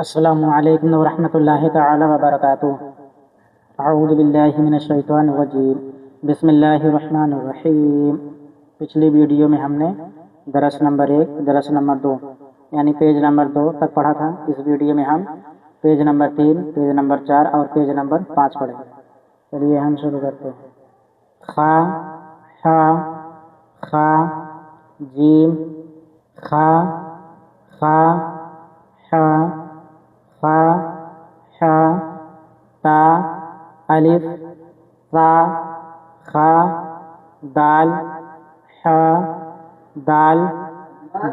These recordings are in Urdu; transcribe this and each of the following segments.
السلام علیکم ورحمۃ اللہ تعالی وبرکاتہ۔ اعوذ باللہ من الشیطان الرجیم، بسم اللہ الرحمن الرحیم۔ پچھلی ویڈیو میں ہم نے درس نمبر 1، درس نمبر 2 یعنی پیج نمبر 2 تک پڑھا تھا۔ اس ویڈیو میں ہم پیج نمبر 3، پیج نمبر 4 اور پیج نمبر 5 پڑھیں گے۔ چلیے ہم شروع کرتے ہیں۔ خا، حا، خا، جیم، خا، خا، حا، خا، حا، تا، الف، ثا، خا، دال، حا، دال،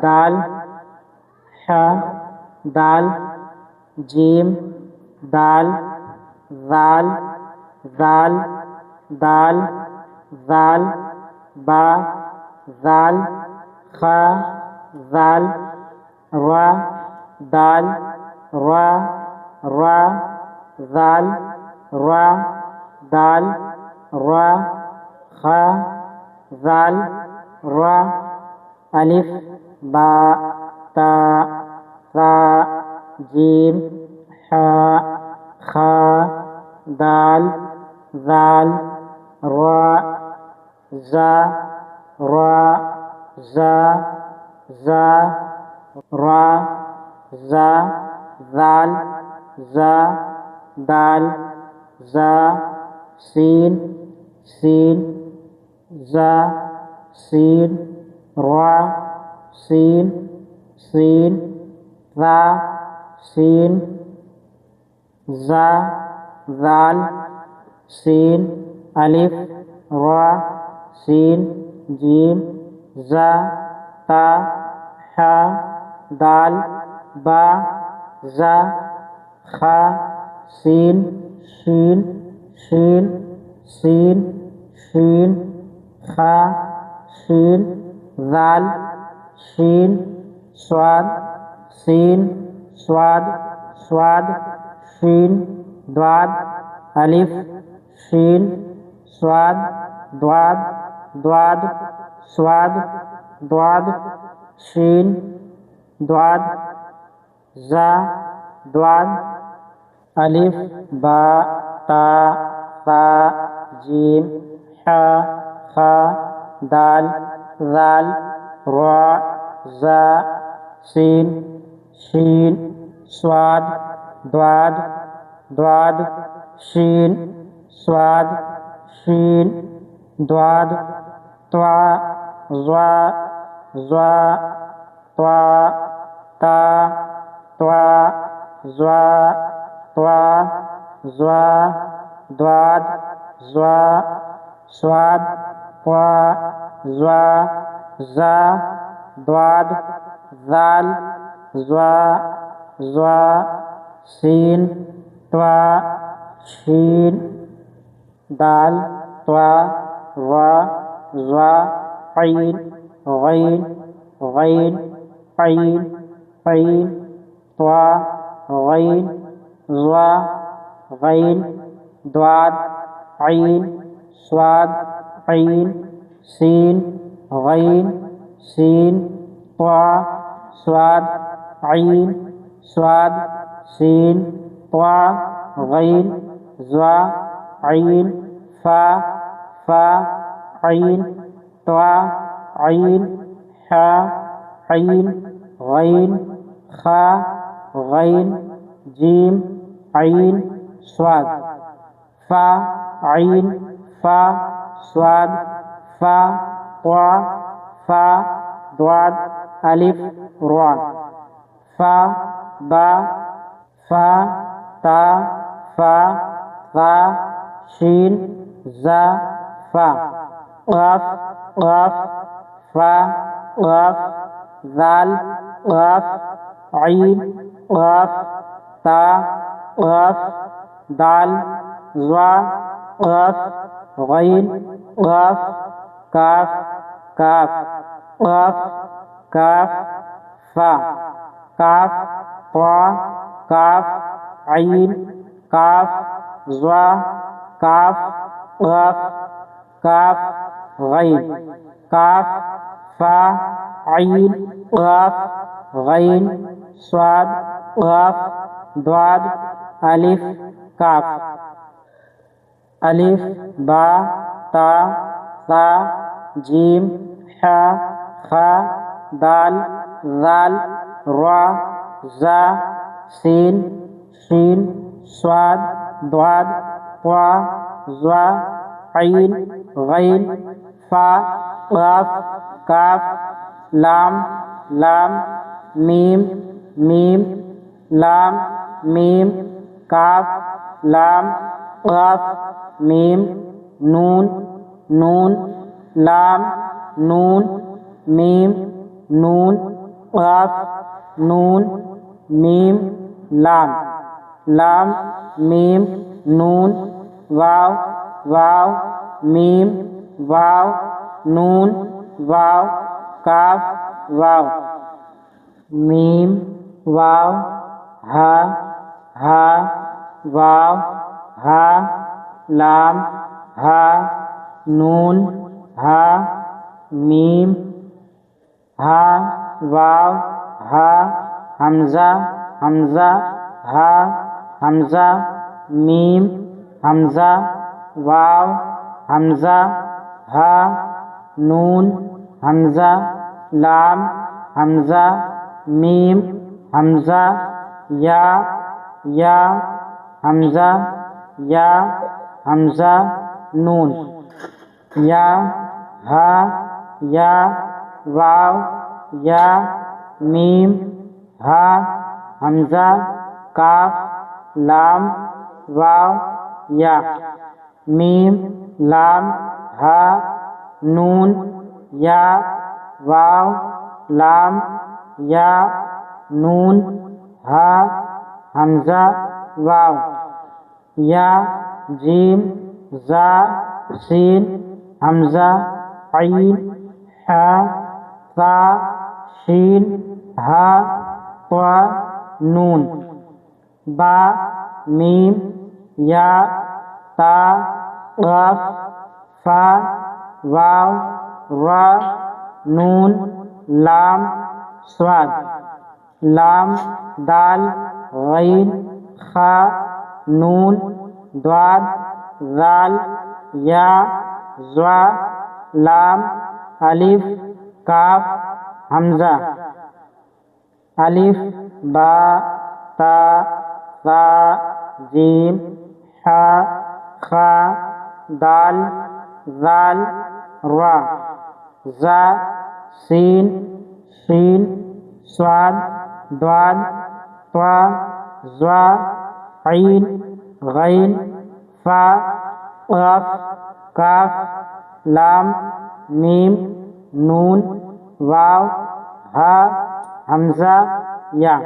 دال، حا، دال، جیم، دال، ذال، ذال، دال، ذال، با، ذال، خا، ذال، را، دال، را، را، ذال، را، دال، را، خا، ذال، را، الف، با، تا، ثا، جیم، حا، خا، دال، ذال، را، زا، را، زا، زا، را، زا، ذال، زا، دال، زا، سین، سین، زا، سین، را، سین، سین، ذا، سین، زا، ذال، سین، الف، را، سین، جیم، زا، تا، حا، دال، با، زا، خا، سین، شین، شین، سین، شین، خا، شین، ذال، شین، صاد، سین، صاد، صاد، شین، ضاد، الف، شین، صاد، ضاد، ضاد، صاد، ضاد، شین، ضاد، زا، ضاد، الف، با، تا، ثا، جیم، حا، خا، دال، ذال، را، زا، سین، شین، صاد، ضاد، ضاد، شین، صاد، شین، ضاد، طا، ظا، ظا، طا، تا، طا، ظا، طا، ظا، ضاد، ظا، صاد، طا، ظا، زا، ضاد، ذال، ظا، ظا، سین، طا، شین، دال، طا، را، ظا، عین، غین، غین، عین، عین، طا، غین، ظا، غین، ضاد، عین، صاد، عین، سین، غین، سین، طا، صاد، عین، صاد، سین، طا، غین، ظا، عین، فا، فا، عین، طا، عین، حا، عین، غین، خا، غین، جیم، عین، صاد، فا، عین، فا، صاد، فا، طا، فا، ضاد، الف، را، فا، با، فا، تا، فا، ثا، شین، زا، فا، قاف، قاف، فا، قاف، ذال، قاف، عین، قاف، تا، قاف، دال، ظا، قاف، غین، قاف، کاف، کاف، قاف، کاف، فا، کاف، طا، کاف، عین، کاف، ظا، کاف، قاف، کاف، غین، کاف، فا، عین، قاف، غین، صاد، قاف ضاد الف کاف الف با تا ثا جیم ح خ دال ذال را زا سین شین صاد ضاد طا ظا عین غین فا قاف کاف لام لام میم میم لام میم کاف لام قاف میم نون نون لام نون میم نون قاف نون میم لام لام میم نون واو واو میم واو نون واو کاف واو میم واو ہا ہا واو ہا لام ہا نون ہا میم ہا واو ہا حمزہ حمزہ ہا حمزہ میم حمزہ واو حمزہ ہا نون حمزہ لام حمزہ میم حمزہ یا یا حمزہ یا حمزہ نون یا ہا یا واو یا میم ہا حمزہ کاف لام واو یا میم لام ہا نون یا واو لام یا نون ہا حمزہ واو یا جیم زا سین حمزہ عین ح ثا شین ہا طا نون با میم یا تا قاف فا واو را نون لام صاد لام دال غین خا نون ضاد ذال یا ظا لام الف کاف حمزہ الف با تا ثا جیم ح خ دال ذال را زا سین شین صاد ضاد طا ظا عین غین فا قاف کاف لام میم نون واو ہا حمزہ یا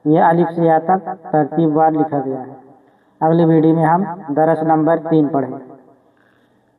یہ الف سے یا تک ترتیب وار لکھا گیا ہے۔ اگلی ویڈیو میں ہم درس نمبر 3 پڑھیں۔